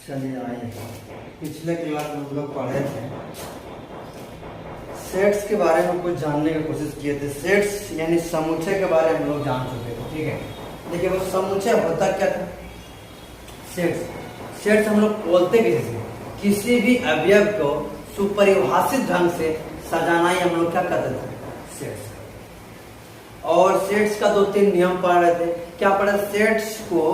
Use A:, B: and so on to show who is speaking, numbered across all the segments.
A: चलिए आइए, पिछले क्लास में हम लोग पढ़े थे सेट्स के बारे में कुछ जानने की कोशिश किए थे। सेट्स यानी समुच्चय के बारे में हम लोग जान चुके थे, ठीक है। देखिए वो समुच्चय होता क्या था। सेट्स सेट्स हम लोग बोलते किसी भी अवयव को सुपरिभाषित ढंग से सजाना ही हम लोग क्या करते थे, सेट्स। और सेट्स का 2-3 नियम पढ़ रहे थे। क्या पढ़ा, सेट्स को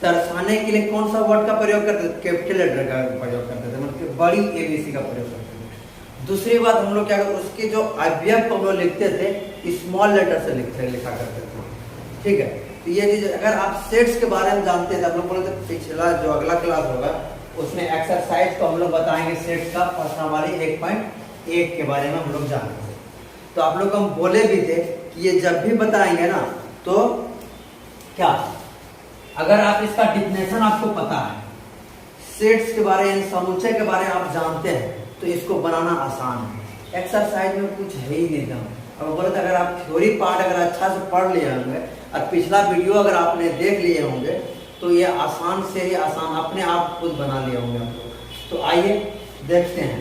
A: दर्शाने के लिए कौन सा वर्ड का प्रयोग करते थे, कैपिटल लेटर का प्रयोग करते थे, मतलब बड़ी एबीसी का प्रयोग करते थे। दूसरी बात हम लोग क्या करते, उसके जो अवयव को हम लोग लिखते थे स्मॉल लेटर से लिखा करते थे, ठीक है। तो ये चीज अगर आप सेट्स के बारे में जानते थे, आप लोग बोले थे पिछला जो अगला क्लास होगा उसमें एक्सरसाइज को हम लोग बताएंगे सेट्स का प्रश्न वाली 1.1 के बारे में हम लोग जानेंगे। तो आप लोग हम बोले भी थे कि ये जब भी बताएंगे ना तो क्या, अगर आप इसका डिफिनेशन आपको पता है, सेट्स के बारे में समुच्चय के बारे में आप जानते हैं तो इसको बनाना आसान है। एक्सरसाइज में कुछ है ही नहीं था। अब बोले तो अगर आप थ्योरी पार्ट अगर अच्छा से पढ़ लिए होंगे और पिछला वीडियो अगर आपने देख लिए होंगे तो ये आसान से ही आसान अपने आप खुद बना लिए होंगे आप लोग। तो आइए देखते हैं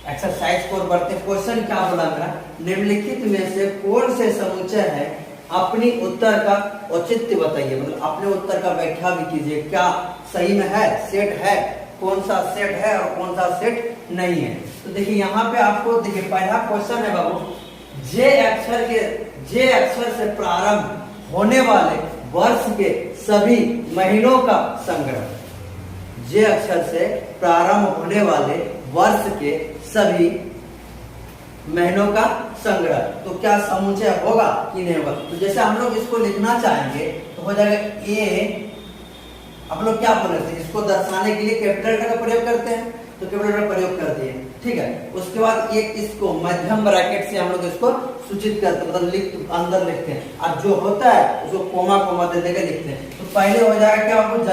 A: एक्सरसाइज को बढ़ते। क्वेश्चन क्या बोला मेरा, निम्नलिखित में से कौन से समुच्चय है, अपनी उत्तर का औचित्य बताइए, मतलब अपने उत्तर का व्याख्या भी कीजिए। क्या सही में है, सेट है, कौन सा सेट है और कौन सा सेट नहीं है। तो देखिए यहाँ पे आपको देखिए पहला क्वेश्चन है बाबू, जे अक्षर से प्रारंभ होने वाले वर्ष के सभी महीनों का संग्रह। जे अक्षर से प्रारंभ होने वाले वर्ष के सभी महीनों का संग्रह, तो क्या समुच्चय होगा कि नहीं होगा। तो जैसे हम लोग इसको लिखना चाहेंगे तो हो जाएगा ए, आप लोग क्या बोल रहे थे, इसको दर्शाने के लिए कैपिटल लेटर का प्रयोग करते हैं तो कैपिटल लेटर प्रयोग करते हैं, ठीक है। उसके बाद एक इसको मध्यम ब्रैकेट से हम लोग इसको सूचित करते हैं, मतलब अंदर लिखते हैं, और जो होता है उसको कोमा कोमा दे देकर लिखते हैं। तो पहले हो जाएगा क्या आपको,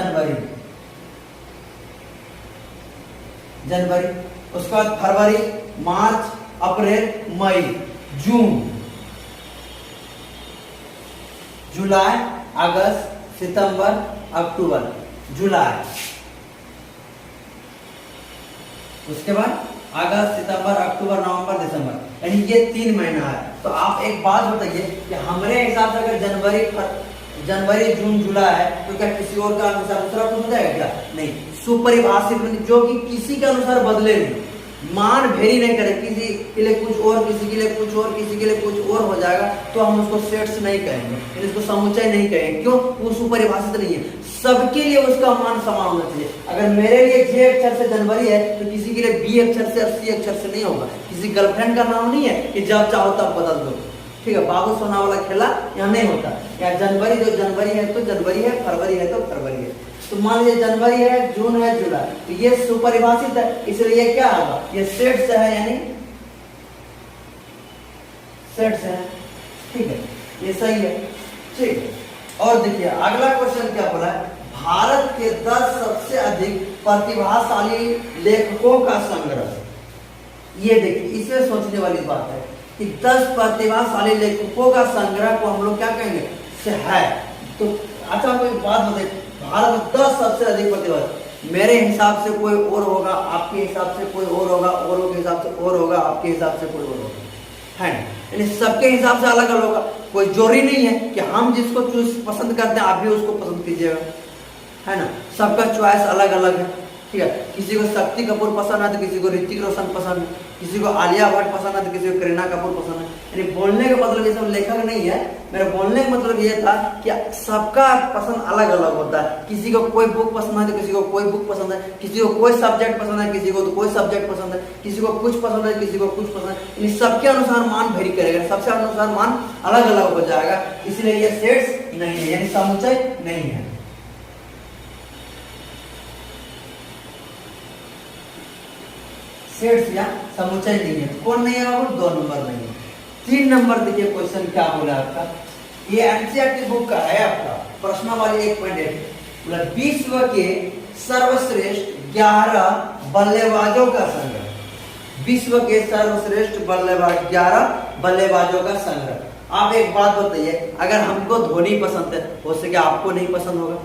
A: जनवरी, उसके बाद फरवरी, मार्च, अप्रैल, मई, जून, जुलाई, अगस्त, सितंबर, अक्टूबर, जुलाई, उसके बाद अगस्त, सितंबर, अक्टूबर, नवंबर, दिसंबर, यानी ये 3 महीना है। तो आप एक बात बताइए कि हमारे हिसाब से अगर जनवरी, जून, जुलाई है तो क्या किसी और का अनुसार दूसरा कुछ हो जाएगा क्या, नहीं। सुपरिभाषित जो कि किसी के अनुसार बदले नहीं, मान वेरी नहीं करे, किसी के लिए कुछ और, किसी के लिए कुछ और, किसी के लिए कुछ और हो जाएगा तो हम उसको सेट्स नहीं कहेंगे, इसको समुच्चय नहीं कहेंगे। क्यों, वो सुपरिभाषित नहीं है, सबके लिए उसका मान समान होना चाहिए। अगर मेरे लिए जे अक्षर से जनवरी है तो किसी के लिए बी अक्षर से और सी अक्षर से नहीं होगा। किसी गर्लफ्रेंड का नाम नहीं है कि जब चाहो तब बदल दो, ठीक है। बाबू सोना वाला खेला यहाँ नहीं होता। या जनवरी जो जनवरी है तो जनवरी है, फरवरी है तो फरवरी है। तो मान लीजिए जनवरी है, जून है, जुलाई, तो ये सुपरिभाषित है, इसलिए क्या होगा, ये सेट्स है, यानी सेट्स है, ठीक है, ये सही है, ठीक है। और देखिए अगला क्वेश्चन क्या बोला है, भारत के 10 सबसे अधिक प्रतिभाशाली लेखकों का संग्रह। ये देखिए इसमें सोचने वाली बात है कि 10 प्रतिभाशाली लेखकों का संग्रह को हम लोग क्या कहेंगे, से है। तो अच्छा कोई बात बताइए, भारत में 10 सबसे अधिक प्रतिभा, मेरे हिसाब से कोई और होगा, आपके हिसाब से कोई और होगा, औरों के हिसाब से और होगा, आपके हिसाब से कोई और होगा, है ना। यानी सबके हिसाब से अलग अलग होगा। कोई जोरी नहीं है कि हम जिसको चूज पसंद करते हैं आप भी उसको पसंद कीजिएगा, है ना। सबका चॉइस अलग अलग है, ठीक है। किसी को शक्ति कपूर पसंद है तो किसी को ऋतिक रोशन पसंद है, किसी को आलिया भट्ट पसंद है तो किसी को करीना कपूर पसंद है। यानी बोलने का मतलब ये सब लेखक नहीं है, मेरा बोलने का मतलब ये था कि सबका पसंद अलग अलग होता है। किसी को कोई बुक पसंद है तो किसी को कोई बुक पसंद है, किसी को कोई सब्जेक्ट पसंद है, किसी को तो कोई सब्जेक्ट पसंद है, किसी को कुछ पसंद है, किसी को कुछ पसंद है। यानी सबके अनुसार मान वेरी करेगा, सबसे अनुसार मान अलग अलग हो जाएगा, इसलिए ये सेट्स नहीं है, यानी समुच्चय नहीं है। सेट्स या समुच्चय नहीं है। कौन नहीं है बाबू, 2 नंबर नहीं है। 3 नंबर देखिए क्वेश्चन क्या बोला आपका, ये एनसीईआरटी बुक का है आपका, प्रश्नावली 1.1, विश्व के सर्वश्रेष्ठ 11 बल्लेबाजों का संग्रह। विश्व के सर्वश्रेष्ठ 11 बल्लेबाजों का संग्रह। आप एक बात बताइए, अगर हमको धोनी पसंद है हो सके आपको नहीं पसंद होगा,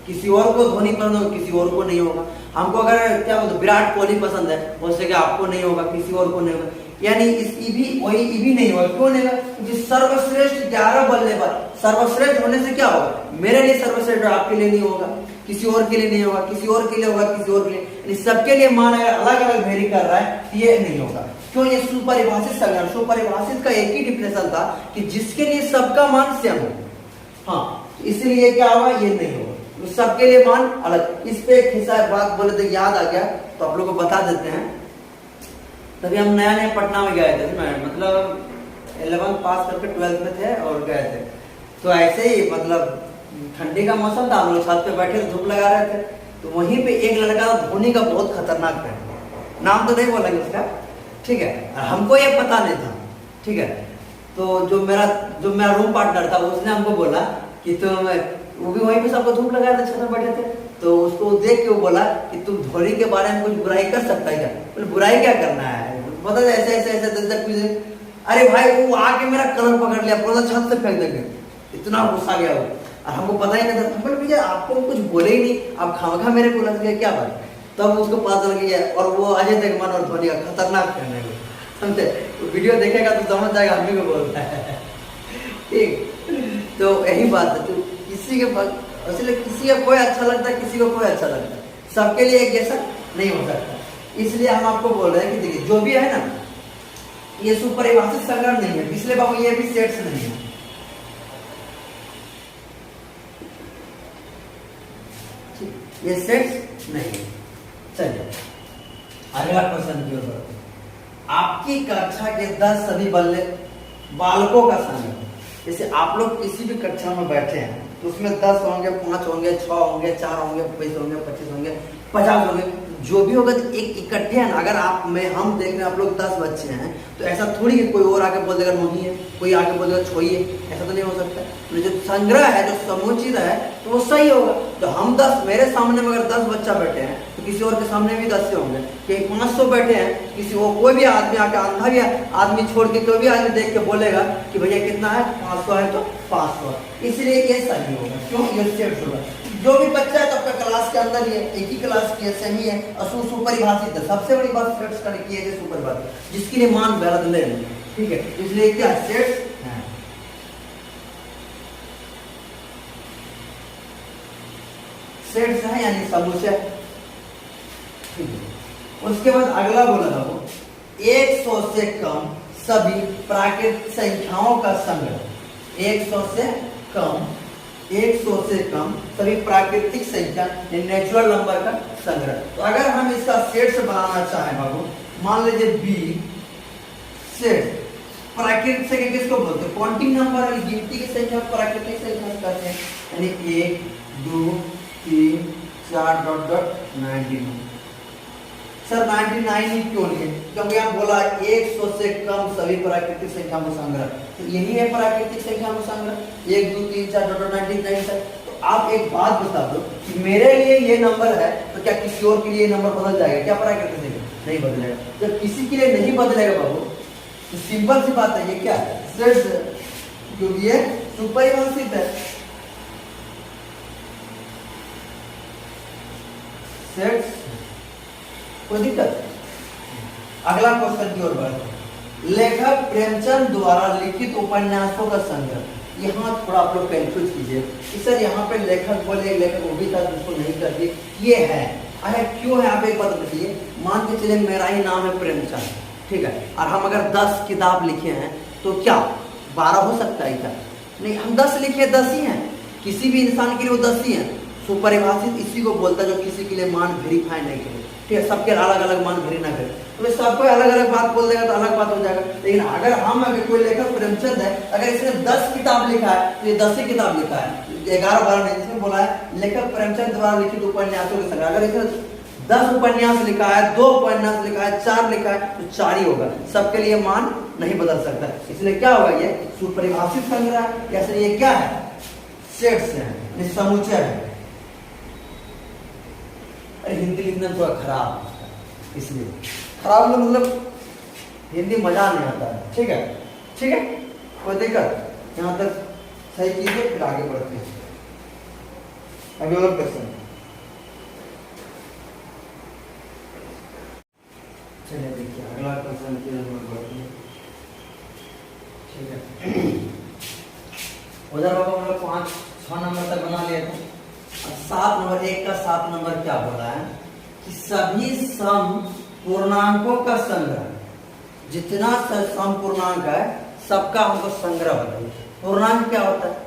A: किसी और को धोनी पसंद होगा, किसी और को नहीं होगा। हमको अगर क्या बोलते विराट कोहली पसंद है, हो सके आपको नहीं होगा, किसी और को नहीं होगा। यानी इस ईवी वही ईवी नहीं होगा, क्यों नहीं होगा? क्योंकि सर्वश्रेष्ठ 11 बल्लेबाज, सर्वश्रेष्ठ होने से क्या होगा? मेरे लिए सर्वश्रेष्ठ, आपके लिए नहीं होगा, किसी और के लिए नहीं होगा, किसी और के लिए होगा, किसी और के लिए, यानी सबके लिए मान अगर अलग अलग वेरी कर रहा है तो ये नहीं होगा। क्यों? ये सुपरिभाषित संज्ञा, सुपरिभाषित का एक ही डिफिनेशन था कि जिसके लिए सबका मान सेम हो। हाँ, इसलिए क्या होगा? ये नहीं होगा, सबके लिए मान अलग। इस पे एक हिस्सा बात बोले तो याद आ गया, तो आप लोग को बता देते हैं। तभी हम नया नया पटना में गए थे, मतलब 11th पास करके 12th में थे और गए थे। तो ऐसे ही मतलब ठंडी का मौसम था, हम लोग छत पे बैठे धूप लगा रहे थे, तो वहीं पे एक लड़का धोनी का बहुत खतरनाक है, नाम तो नहीं बोलेंगे उसका, ठीक है, हमको ये पता नहीं था, ठीक है। तो जो मेरा रूम पार्टनर था उसने हमको बोला कि तुम, वो भी वहीं पे सबको धूप लगा रहे थे, छत में बैठे थे, तो उसको देख के वो बोला कि तुम धोनी के बारे में कुछ बुराई कर सकता है क्या? बोले बुराई क्या करना है, पता है ऐसे ऐसे ऐसे कुछ। अरे भाई वो आके मेरा कलर पकड़ लिया, पूरा छत से फेंक देंगे, इतना गुस्सा गया वो, और हमको पता ही नहीं था। बोले भैया आपको कुछ बोले ही नहीं, आप खामखा मेरे को लग गया क्या बात? तब उसको पता चल गया, और वो अजय देवगन और धोनी का खतरनाक फैन है, समझे? वीडियो देखेगा तो समझ जाएगा हम भी को बोलता है, ठीक। तो यही बात है, तो किसी के इसलिए किसी को कोई अच्छा लगता है, किसी को कोई अच्छा लगता है, सबके लिए एक जैसा नहीं हो सकता। इसलिए हम आपको बोल रहे हैं कि देखिए जो भी है ना, ये सुपरिभाषित संग्रह नहीं है, पिछले बाबू ये भी सेट्स नहीं है। ये सेट्स नहीं है। चलिए अगला क्वेश्चन की ओर बढ़ते हैं। आपकी कक्षा के 10 सभी बालकों का संग्रह, जैसे आप लोग किसी भी कक्षा में बैठे हैं तो उसमें 10 होंगे, 5 होंगे, 6 होंगे, 4 होंगे, 20 होंगे, 25 होंगे, 50 होंगे, जो भी होगा एक इकट्ठे हैं ना। अगर आप में हम देख रहे हैं आप लोग 10 बच्चे हैं, तो ऐसा थोड़ी है कोई और आके बोल देगा नहीं है, कोई आके बोल देगा छोड़िए, ऐसा तो नहीं हो सकता। तो जो संग्रह है, जो समुचित है, तो वो सही होगा। तो हम 10, मेरे सामने में अगर 10 बच्चा बैठे हैं तो किसी और के सामने भी 10 से होंगे, कि 500 बैठे हैं, किसी वो कोई भी आदमी आके, अंधा भी आदमी छोड़ के कोई भी आदमी देख के बोलेगा कि भैया कितना है, 500 है तो 500, इसलिए ये सही होगा। क्यों? ये सेट होगा। जो भी बच्चा है तो आपका क्लास के अंदर ही है, एक ही क्लास की है, सेमी है, और सुपरिभाषित है। सबसे बड़ी बात सेट्स का की है, सुपरिभाषित, जिसके लिए मान गलत ले, ठीक है। इसलिए क्या सेट्स है, सेट्स है यानी समुच्चय, ठीक है। उसके बाद अगला बोला था वो 100 से कम सभी प्राकृतिक संख्याओं का संग्रह। 100 से कम, 100 से कम सभी प्राकृतिक संख्या नेचुरल नंबर का संग्रह। तो अगर हम इसका सेट्स बनाना चाहें बाबू, मान लीजिए बी सेट, प्राकृतिक संख्या किसको बोलते हैं? काउंटिंग नंबर, गिनती की संख्या प्राकृतिक संख्या कहते हैं, यानी 1 2 3 4 डॉट डॉट 99। सर 99 ही क्यों लिए? क्योंकि आप बोला 100 से कम सभी प्राकृतिक संख्या को संग्रह, तो यही है प्राकृतिक संख्या को संग्रह, 1 2 3 4 डॉट 99 तक। तो आप एक बात बता दो कि मेरे लिए ये नंबर है, तो क्या किसी और के लिए नंबर बदल जाएगा क्या? प्राकृतिक संख्या नहीं बदलेगा। जब किसी के लिए नहीं बदलेगा बाबू, तो सिंपल सी बात है, ये क्या है? सेट्स, क्योंकि ये सुपरिभाषित है। सेट्स, कोई दिक्कत? अगला क्वेश्चन की ओर बढ़ते। लेखक प्रेमचंद द्वारा लिखित उपन्यासों का संग्रह। यहाँ थोड़ा आप लोग कंफ्यूज कीजिए कि सर यहाँ पे लेखक बोले, लेखक वो भी था जिसको नहीं कर दिए, ये है अरे क्यों है? आप एक बात बताइए, मान के चले मेरा ही नाम है प्रेमचंद, ठीक है, और हम अगर 10 किताब लिखे हैं तो क्या 12 हो सकता है क्या? नहीं, हम 10 लिखे 10 ही हैं, किसी भी इंसान के लिए वो 10 ही हैं। सुपरिभाषित इसी को बोलता है जो किसी के लिए मान वेरीफाई नहीं करे, ठीक है, सबके अलग अलग मान वेरी ना करे। तो सबको अलग अलग बात बोल देगा तो अलग बात हो जाएगा। लेकिन अगर हम, अगर कोई लेखक प्रेमचंद है, अगर इसने 10 किताब लिखा है तो ये 10 ही किताब लिखा है, 11-12 नहीं, इसमें बोला है लेखक प्रेमचंद द्वारा लिखित उपन्यासों के संग्रह। अगर इसने 10 उपन्यास लिखा है, 2 उपन्यास लिखा है, 4 लिखा है, तो 4 ही होगा, सबके लिए मान नहीं बदल सकता। इसलिए क्या होगा? ये सुपरिभाषित संग्रह, कैसे? ये क्या है? सेट्स है, समुच्चय है। अरे हिंदी लिखना थोड़ा खराब, इसलिए खराब मतलब हिंदी मजा नहीं आता है, ठीक है, ठीक है, कोई दिक्कत? यहाँ तक सही कीजिए, फिर आगे बढ़ते हैं। अभी और क्वेश्चन, चलिए देखिए अगला क्वेश्चन की नंबर बढ़ती है। ठीक है, उधर बाबा हम लोग 5-6 नंबर तक बना लिए थे। अब 7 नंबर, एक का 7 नंबर क्या बोला है कि सभी सम पूर्णांकों का संग्रह, जितना सम पूर्णांक है सबका हमको संग्रह बताइए। पूर्णांक क्या होता है?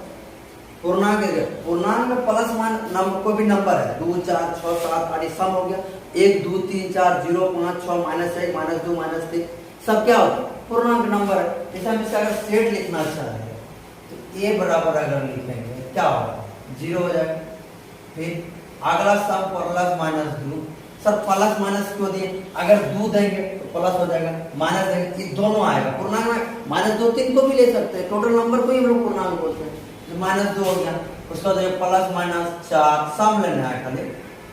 A: पूर्णांक में प्लस माइनस नंबर, कोई भी नंबर है 2 4 6 7 8 सम हो गया, 1 2 3 4 0 5 6 -1 -2 -3 सब क्या होता है? पूर्णांक नंबर है। जैसे हम इसका अगर सेट लिखना चाहें तो ए बराबर अगर लिखेंगे क्या होगा? 0 हो जाएगा। फिर अगला sum plus minus 2, sir plus minus क्यों दिए? अगर 2 देंगे तो प्लस हो जाएगा, माइनस देंगे ये दोनों आएगा। पूर्णांक में -2 3 को भी ले सकते हैं, टोटल नंबर को ही हम लोग पूर्णांक बोलते हैं। -2 हो गया, उसका तो प्लस माइनस 4 सम लेना है खाली,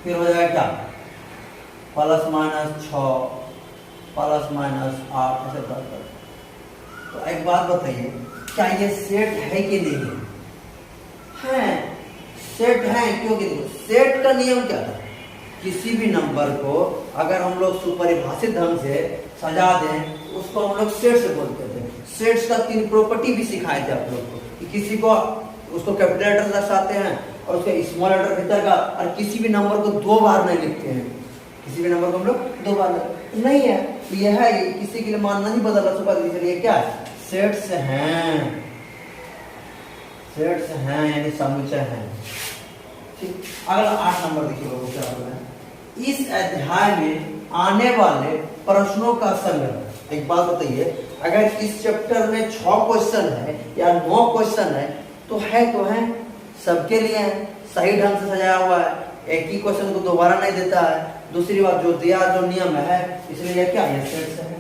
A: फिर हो जाएगा क्या? प्लस माइनस 6 प्लस माइनस 8 ऐसे करते। तो एक बात बताइए, क्या ये सेट है कि नहीं है? सेट है, क्योंकि सेट का नियम क्या था? किसी भी नंबर को अगर हम लोग सुपरिभाषित ढंग से सजा दें उसको हम लोग सेट से बोलते थे। सेट्स का 3 प्रॉपर्टी भी सिखाए थे आप लोग को कि किसी को उसको कैपिटल लेटर दर्शाते हैं और उसके स्मॉल लेटर भीतर का, और किसी भी नंबर को 2 बार नहीं लिखते हैं। किसी भी नंबर को हम लोग 2 बार नहीं है, तो यह है किसी के लिए मानना नहीं बदल रहा सुपर, इसलिए क्या है? सेट्स हैं, सेट्स हैं यानी समुच्चय हैं। ठीक, अगला 8 नंबर देखिए बाबू क्या हो रहा है। इस अध्याय में आने वाले प्रश्नों का संग्रह। एक बात बताइए, अगर इस चैप्टर में 6 क्वेश्चन है या 9 क्वेश्चन है तो है सबके लिए है, सही ढंग से सजाया हुआ है, एक ही क्वेश्चन को दोबारा नहीं देता है। दूसरी बात जो दिया जो नियम है, इसलिए यह क्या है? सेट से है।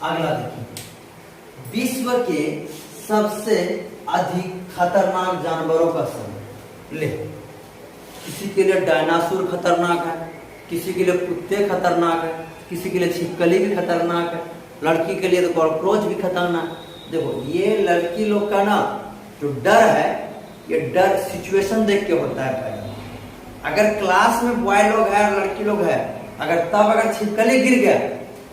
A: अगला देखिए, विश्व के सबसे अधिक खतरनाक जानवरों का समूह ले। किसी के लिए डायनासोर खतरनाक है, किसी के लिए कुत्ते खतरनाक है, किसी के लिए छिपकली भी खतरनाक है, लड़की के लिए तो कॉकरोच भी खतरनाक। देखो ये लड़की लोग का ना जो डर है, ये डर सिचुएशन देख के होता है पहले। अगर क्लास में बॉय लोग है और लड़की लोग है, अगर तब अगर छिपकली गिर गया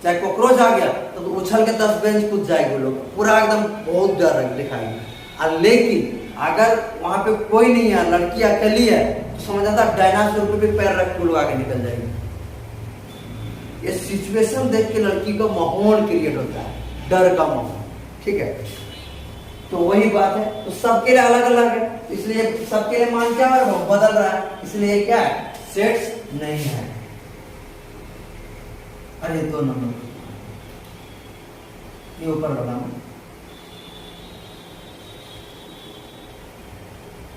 A: चाहे कॉकरोच आ गया तो उछल के 10 बेंच कूद जाएंगे वो लोग, पूरा एकदम बहुत डर दिखाएंगे। और लेकिन अगर वहां पे कोई नहीं है, लड़की अकेली है, तो समझ आता डायनासोर पे भी पैर रख के लोग आगे निकल जाएंगे। ये सिचुएशन देख के लड़की का माहौल क्रिएट होता है, डर का माहौल। ठीक है, तो वही बात है। तो सबके लिए अलग अलग है, इसलिए सबके लिए मान क्या है? बदल रहा है, इसलिए क्या है? सेट्स नहीं है। अरे 2 नंबर ये ऊपर वाला,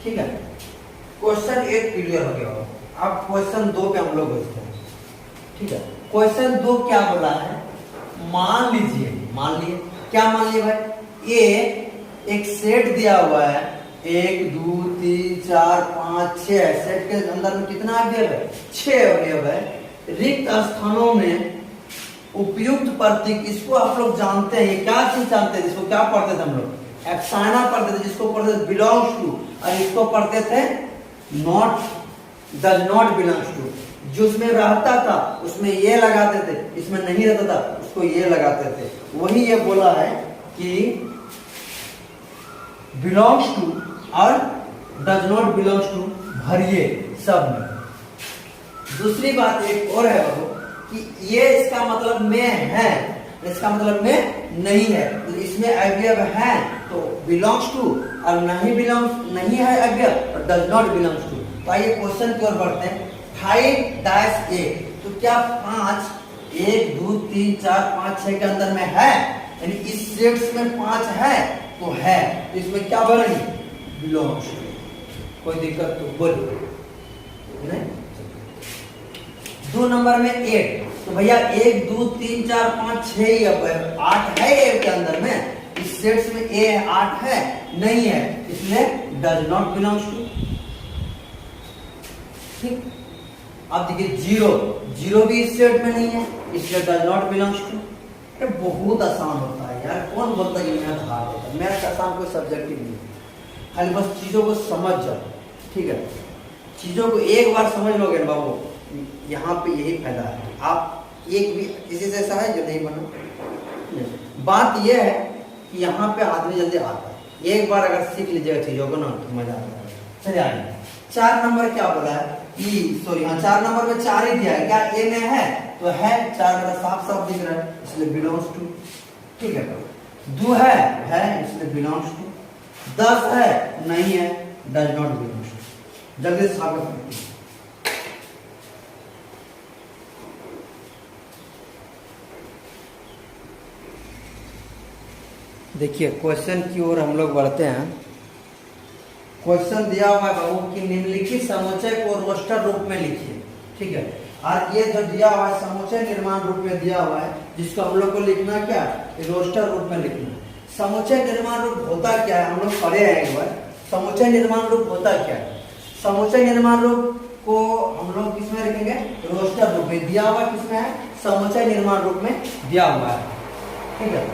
A: ठीक है। क्वेश्चन 1 क्लियर हो गया। अब क्वेश्चन 2 पे हम लोग बचते हैं। ठीक है, क्वेश्चन 2 क्या बोला है? मान लीजिए क्या मान लिए भाई? एक सेट दिया हुआ है, 1 2 3 4 5 6 सेट के अंदर में कितना अवयव है? 6 अवयव है। रिक्त स्थानों में उपयुक्त प्रतीक, इसको आप लोग जानते हैं, क्या चीज जानते हैं? जिसको क्या पढ़ते थे हम लोग? एप्साइना पढ़ते थे, जिसको पढ़ते थे बिलोंग्स टू, और इसको पढ़ते थे not, does not belongs to. जो उसमें रहता था उसमें ये लगाते थे, इसमें नहीं रहता था उसको ये लगाते थे। वही ये बोला है कि बिलोंग्स टू और डज नॉट बिलोंग्स टू भरिए सब में। दूसरी बात एक और है बाबू कि ये इसका मतलब में है, इसका मतलब में नहीं है। तो इसमें अवयव है तो बिलोंग्स टू, और नहीं है अवयव तो डज नॉट बिलोंग्स टू। तो आइए क्वेश्चन की ओर बढ़ते हैं। 5-A, तो क्या 5 1 2 3 4 5 6 के अंदर में है? यानी इस सेट्स में 5 है तो है, तो इसमें क्या बनेगी? Belongs to. कोई दिक्कत तो बोलो नहीं। 2 नंबर में 8, तो भैया 1 2 3 4 5 6 8 है ए के अंदर में, इस सेट्स में ए 8 है नहीं है, इसलिए डज नॉट बिलोंग्स टू। ठीक, अब देखिए 0 भी इस सेट में नहीं है, इसलिए डज नॉट बिलोंग्स टू। बहुत आसान होता है यार कौन बोलता है कि मैथ हार्ड होता है? मैथ आसान कोई सब्जेक्ट ही नहीं है, खाली बस चीज़ों को समझ जाओ, ठीक है। चीज़ों को एक बार समझ लोगे ना बाबू, यहाँ पे यही फायदा है। आप एक भी किसी से ऐसा है जो नहीं बना? बात यह है कि यहाँ पे आदमी जल्दी आता है, एक बार अगर सीख लीजिएगा चीज़ों को ना तो मजा आता है। चलिए आगे 4 नंबर क्या बोला है? सॉरी हाँ 4 नंबर में 4 ही दिया है, क्या ए में है? तो है 4 मेरा साफ साफ दिख रहा है, इसलिए बिलोंग्स टू, ठीक है। 2 है इसलिए बिलोंग्स टू। 10 है नहीं है, डज नॉट बिलोंग्स टू। जल्दी से साबित करते हैं। देखिए क्वेश्चन की ओर हम लोग बढ़ते हैं। क्वेश्चन दिया हुआ है बाबू कि निम्नलिखित समुच्चय को रोस्टर रूप में लिखिए, ठीक है। और ये जो दिया हुआ है समुच्चय निर्माण रूप में दिया हुआ है, जिसको हम लोग को लिखना क्या? रोस्टर रूप में लिखना। समुच्चय निर्माण रूप होता क्या है? हम लोग पढ़े हैं एक बार। समुच्चय निर्माण रूप होता क्या है? समुच्चय निर्माण रूप को हम लोग किसमें लिखेंगे? रोस्टर रूप में। दिया हुआ किसमें है? समुच्चय निर्माण रूप में दिया हुआ है, ठीक है।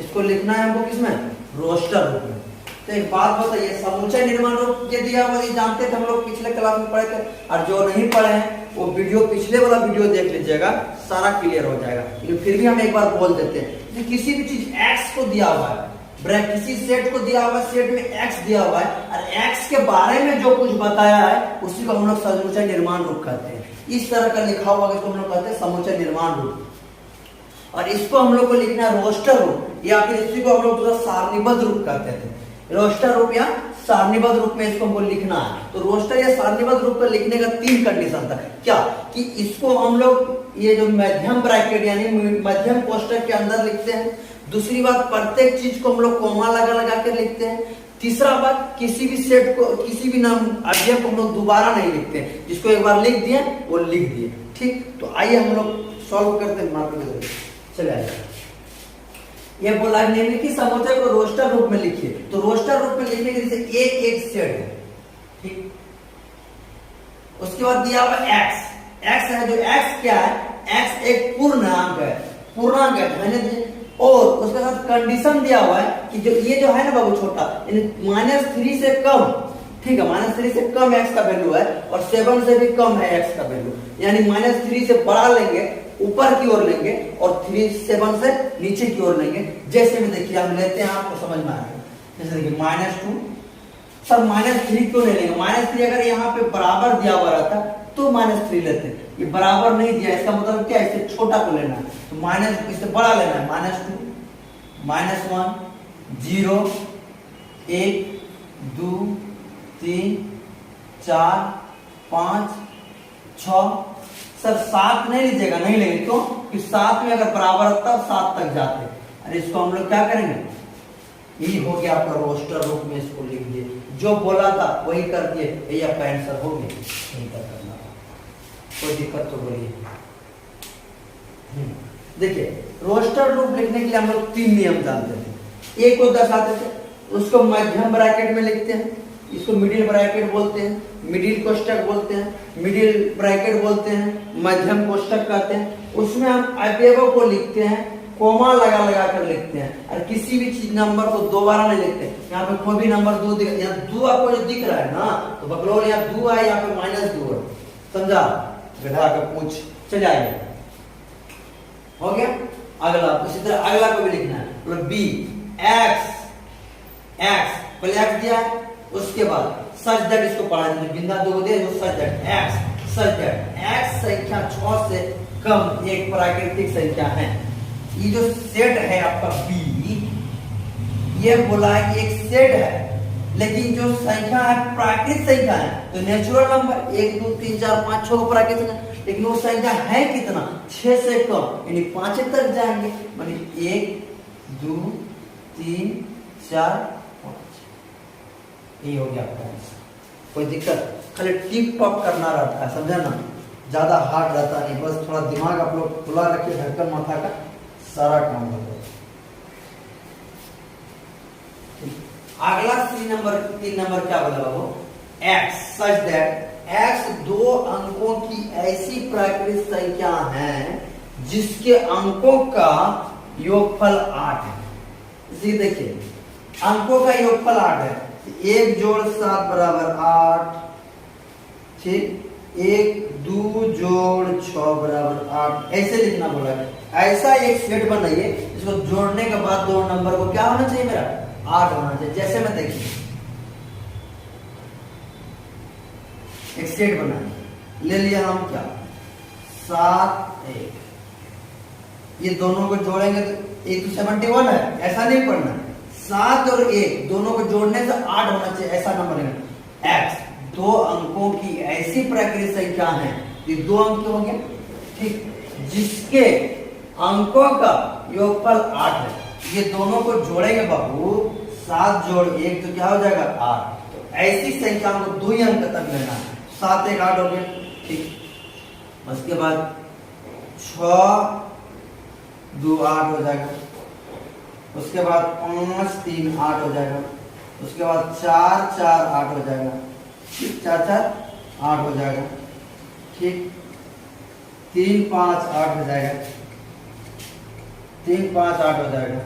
A: इसको लिखना है हमको किसमें? रोस्टर रूप में। तो एक बात बताइए, समुच्चय निर्माण रूप के दिया हुआ ये जानते थे हम लोग, पिछले क्लास में पढ़े थे। और जो नहीं पढ़े हैं वो वीडियो, पिछले वाला वीडियो देख लीजिएगा, सारा क्लियर हो जाएगा। लेकिन फिर भी हम एक बार बोल देते हैं कि किसी भी चीज x को दिया हुआ है, किसी सेट को दिया हुआ है, सेट में x दिया हुआ है, और x के बारे में जो कुछ बताया है उसी को हम लोग समुच्चय निर्माण रूप कहते हैं। इस तरह का लिखा हुआ इसको हम लोग कहते हैं समुच्चय निर्माण रूप। और इसको हम लोग को लिखना है रोस्टर रूप, या फिर इसी को हम लोग दूसरा सारणीबद्ध रूप कहते थे। रोस्टर रूप या सारणीबद्ध रूप में इसको हमको लिखना है। तो रोस्टर या सारणीबद्ध रूप में लिखने का 3 कंडीशन था। क्या? कि इसको हम लोग ये जो मध्यम ब्रैकेट यानी मध्यम कोष्ठक के अंदर लिखते हैं। दूसरी बात, प्रत्येक चीज को हम लोग कोमा लगा कर लिखते हैं। तीसरा बात, किसी भी सेट को, किसी भी नाम अवयव को हम लोग दोबारा नहीं लिखते हैं, जिसको एक बार लिख दिए वो लिख दिए, ठीक। तो आइए हम लोग सॉल्व करते हैं। चले आइए। ये बोला निम्नलिखित समुच्चय को रोस्टर रूप में लिखिए। तो रोस्टर रूप में लिखने के लिए एक सेट है, ठीक। उसके बाद दिया हुआ x है, जो x क्या है? x एक पूर्णांक है, पूर्णांक है। और उसके साथ कंडीशन दिया हुआ है कि जो ये जो है ना बाबू छोटा, -3 से कम, ठीक है, -3 से कम x का वैल्यू है, और 7 से भी कम है x का वैल्यू। यानी -3 से बड़ा लेंगे, ऊपर की ओर लेंगे, और 7 से नीचे की ओर लेंगे। जैसे में देखिए हम लेते हैं, आपको समझ में आएगा। जैसे देखिए -2, सर -3 क्यों नहीं लेंगे? -3 अगर यहाँ पे बराबर दिया हुआ रहता तो -3 लेते हैं। ये बराबर नहीं दिया, इसका मतलब क्या? इससे छोटा को लेना है, तो इससे बड़ा लेना है। -2, -1, 0, 1, 2, 3, 4, 5, 6। सर 7 नहीं लीजिएगा, नहीं लेंगे। क्यों? कि 7 में अगर बराबर तब 7 तक जाते। अरे इसको हम लोग क्या करेंगे? यही हो गया आपका रोस्टर रूप में, इसको लिख दिए। जो बोला था वही कर दिए, यही आपका आंसर हो गया। नहीं करना, कोई दिक्कत तो बोलिए। देखिए रोस्टर रूप लिखने के लिए हम लोग 3 नियम जानते थे। एक को दर्शाते थे, उसको मध्यम ब्रैकेट में लिखते हैं, इसको मिडिल ब्रैकेट बोलते हैं, मिडिल कोष्ठक बोलते हैं, मिडिल ब्रैकेट बोलते हैं, मध्यम कोष्ठक कहते हैं। उसमें हम अवयवों को लिखते हैं, कोमा लगा कर लिखते हैं, और किसी भी चीज नंबर को दोबारा नहीं लिखते। यहाँ पे कोई भी नंबर 2 दिख, यहाँ 2 आपको जो दिख रहा है ना, तो बकलोल यहाँ 2 है, यहाँ पे -2 है। समझा? गधा का पूछ। चले आइए, हो गया। अगला इसी तरह अगला को भी लिखना है, मतलब b x पहले x दिया है, उसके बाद सच दैट, इसको पढ़ा है बिंदा 2 दे, जो सच दैट x संख्या 6 से कम एक प्राकृतिक संख्या है। ये जो सेट है आपका b, ये बोला है कि एक सेट है, लेकिन जो संख्या है प्राकृतिक संख्या है, तो नेचुरल नंबर 1 2 3 4 5 6 प्राकृतिक संख्या। लेकिन वो संख्या है कितना? 6 से कम, यानी 5 तक जाएंगे। मानी 1 2 3 4 5, ये हो गया आपका आंसर। कोई दिक्कत? खाली टिप टॉप करना रहता है, समझा ना? ज्यादा हार्ड रहता नहीं, बस थोड़ा दिमाग आप लोग खुला रखिए, ढक्कन माथा का, सारा काम हो जाएगा। अगला 3 नंबर क्या बोला बाबू? x सच दैट x 2 अंकों की ऐसी प्राकृतिक संख्या है जिसके अंकों का योगफल 8 है। इसी देखिए अंकों का योगफल 8 है, 1 जोड़ 7 बराबर 8, ठीक, 1 2 जोड़ 6 बराबर 8, ऐसे लिखना बोला है। ऐसा एक सेट बनाइए इसको जोड़ने के बाद दो नंबर को क्या होना चाहिए मेरा 8 होना चाहिए। जैसे मैं देखिए एक सेट बना ले लिया हम क्या 7 1, ये दोनों को जोड़ेंगे तो 1 तो 71 है, ऐसा नहीं पढ़ना। 7 और 1 दोनों को जोड़ने से 8 होना चाहिए, ऐसा नंबर है। x दो अंकों की ऐसी प्राकृतिक संख्या है, ये 2 अंक हो गए, ठीक, जिसके अंकों का योगफल 8 है। ये दोनों को जोड़ेंगे बाबू 7 जोड़ 1 तो क्या हो जाएगा 8। तो ऐसी संख्या को 2 ही अंक तक लेना है। 7 1 8 हो गया, ठीक। उसके बाद 6 2 8 हो जाएगा। उसके बाद 5 3 8 हो जाएगा। उसके बाद 4 4 8 हो जाएगा, ठीक, 4 4 8 हो जाएगा, ठीक। 3 5 8 हो जाएगा, 3 5 8 हो जाएगा।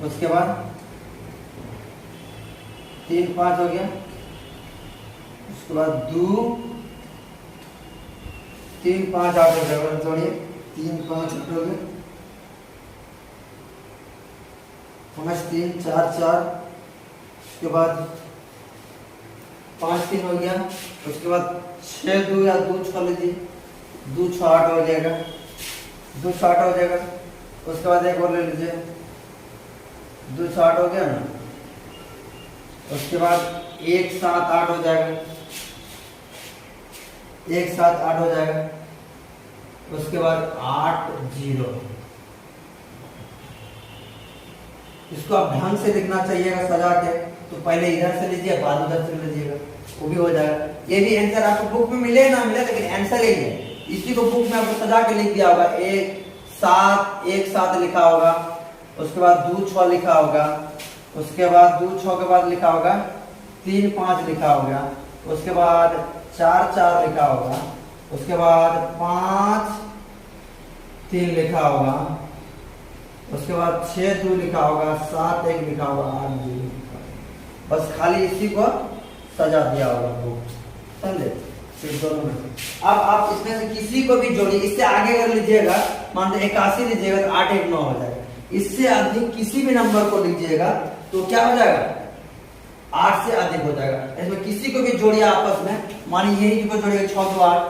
A: उसके बाद 3 5 हो गया। उसके बाद 2 3 5 8 हो जाएगा, जोड़िए 3 5 8 हो गया। 5 3 4 4, उसके बाद 5 3 हो गया। उसके बाद 6 2 या 2 6 लीजिए, 2 6 8 हो जाएगा, 2 6 8 हो जाएगा। उसके बाद एक और ले लीजिए, 2 6 8 हो गया ना। उसके बाद 1 7 8 हो जाएगा, 1 7 8 हो जाएगा। उसके बाद 8 0। इसको आप ढंग से लिखना चाहिएगा सजा के, तो पहले इधर से लीजिए बाद उधर से लीजिएगा, वो भी हो जाएगा। ये भी आंसर आपको बुक में मिले ना मिले, लेकिन आंसर यही है। इसी को बुक में आपको सजा के लिख दिया होगा, 1 7 लिखा होगा। उसके बाद 2 6 लिखा होगा। उसके बाद 2 6 के बाद लिखा होगा 3 5 लिखा होगा। उसके बाद 4 4 लिखा होगा। उसके बाद 5 3 लिखा होगा। उसके बाद 6 2 लिखा होगा, 7 1 लिखा होगा, 8 0 लिखा होगा। बस खाली इसी को सजा दिया होगा बुक, समझे? फिर दोनों में अब आप इसमें से किसी को भी जोड़िए। इससे आगे कर लीजिएगा, मान लो 81 लीजिएगा तो 8 1 9 हो जाएगा। इससे अधिक किसी भी नंबर को लीजिएगा तो क्या हो जाएगा 8 से अधिक हो जाएगा। इसमें किसी को भी जोड़िए आपस में, मानिए यही को जोड़िए 6 2 8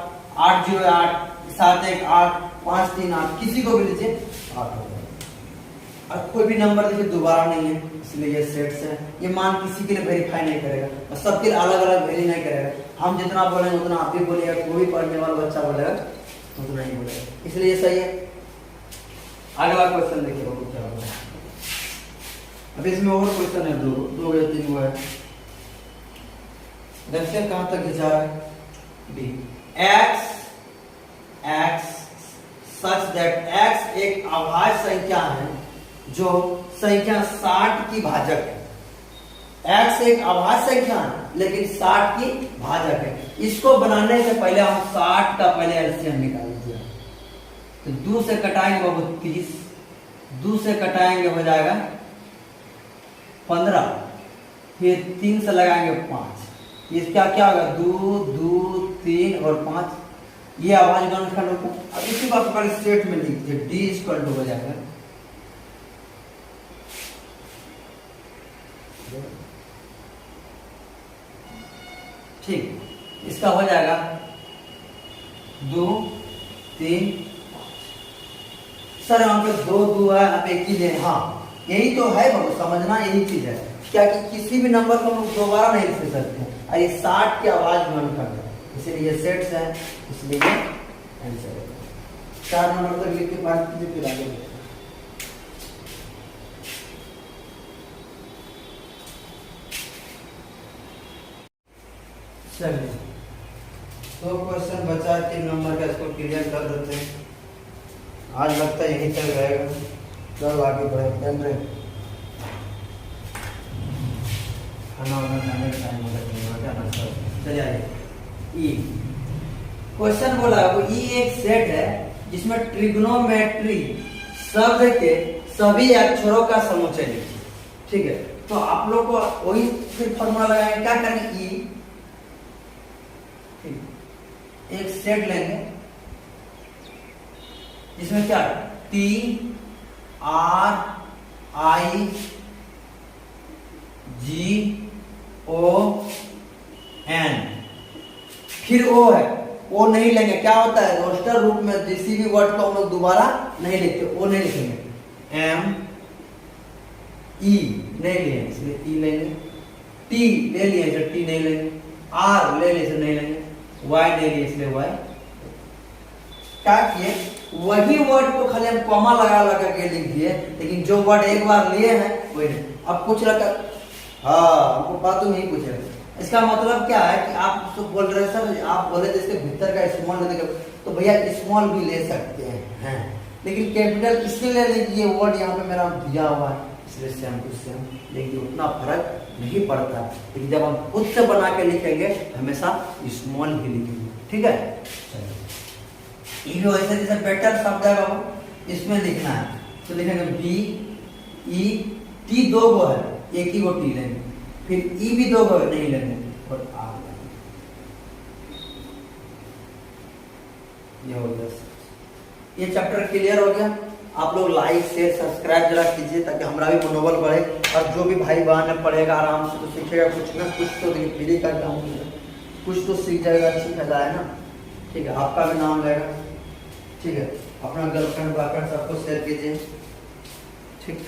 A: 8 0 8 7 1 8 5 3 8, किसी को भी लीजिए 8 हो जाएगा। और कोई भी नंबर देखिए दोबारा नहीं है, इसलिए ये सेट्स है। ये मान किसी के लिए वेरीफाई नहीं करेगा और सबके लिए अलग अलग वेरी नहीं करेगा। हम जितना बोलेंगे उतना आप भी बोलिएगा, कोई भी पढ़ने वाला बच्चा बोलेगा उतना ही बोलेगा, इसलिए ये सही है। अगला क्वेश्चन देखिए बाबू क्या होगा। अब इसमें और क्वेश्चन है, दो या 3 है। देखिए कहां तक जा रहा है। B x such that x एक अभाज्य संख्या है जो संख्या 60 की भाजक है। x एक अभाज्य संख्या है लेकिन 60 की भाजक है। इसको बनाने से पहले हम 60 का पहले एलसीएम निकाल लीजिए। तो 2 से कटाएंगे बाबू 30, 2 से कटाएंगे हो जाएगा 15, फिर 3 से लगाएंगे 5। इसका क्या होगा 2 2 3 और 5, ये आवाज गणखंड होगा। अब इसी को आप स्टेट में लिख दीजिए, डी इक्वल टू हो जाएगा ठीक। इसका हो जाएगा 2 3 सर यहाँ पे 2 2 है, अब एक ही है। हाँ यही तो है बाबू, समझना यही चीज है क्या कि किसी भी नंबर को हम दोबारा नहीं लिख सकते हैं। और ये 60 की आवाज गणखंड है, इसीलिए सेट्स है, इसलिए आंसर है। 4 नंबर तक लिख के बात कीजिए, फिर आगे बढ़िए। चलिए 2 क्वेश्चन बचा, 3 नंबर का, इसको क्लियर कर देते हैं। आज लगता है यही तक रहेगा, कल आगे बढ़े। खाना वाना खाने का टाइम होगा, चलिए आइए। ई क्वेश्चन बोला वो ई एक सेट है जिसमें ट्रिग्नोमेट्री शब्द के सभी अक्षरों का समुच्चय लिखिए। ठीक है, तो आप लोग को वही फिर फॉर्मूला लगाएंगे। क्या करेंगे, ई, एक सेट लेंगे जिसमें क्या T R I G O N, फिर ओ है, ओ नहीं लेंगे। क्या होता है, रोस्टर रूप में किसी भी वर्ड को हम लोग दोबारा नहीं लिखते, ओ नहीं लिखेंगे। एम ई नहीं लिए इसलिए ई लेंगे, टी ले लिए इसलिए टी नहीं लेंगे, आर ले लिए इसलिए नहीं लेंगे, वाई ले लिए इसलिए वाई। क्या किए, वही वर्ड को खाली हम कॉमा लगा लगा के लिख दिए, लेकिन जो वर्ड एक बार लिए हैं वही नहीं। अब कुछ रखा, हाँ हमको बात तो नहीं पूछे। इसका मतलब क्या है कि आप तो बोल रहे सर, आप बोले थे इसके भीतर का स्मॉल लेने का, तो भैया स्मॉल भी ले सकते हैं, लेकिन कैपिटल इसलिए ले लीजिए, वर्ड यहाँ पे मेरा दिया हुआ है इसलिए सेम टू सेम, लेकिन उतना फर्क नहीं पड़ता। लेकिन जब हम खुद से बना के लिखेंगे हमेशा स्मॉल ही लिखेंगे। ठीक है, ये भी वैसे जैसे बेटर शब्द है बाबू, इसमें लिखना है तो लिखेंगे बी ई, टी दो गो है, एक ही गो टी लेंगे, फिर ई भी दो गो नहीं लेंगे और आर लेंगे। ये हो गया, ये चैप्टर क्लियर हो गया। आप लोग लाइक शेयर सब्सक्राइब जरा कीजिए ताकि हमारा भी मनोबल बढ़े, और जो भी भाई बहन पढ़ेगा आराम से तो सीखेगा कुछ ना कुछ, तो फ्री का काम कुछ तो सीख जाएगा, अच्छी फायदा है ना। ठीक है, आपका भी नाम लेगा। ठीक है, अपना गर्लफ्रेंड बॉयफ्रेंड सबको शेयर कीजिए। ठीक।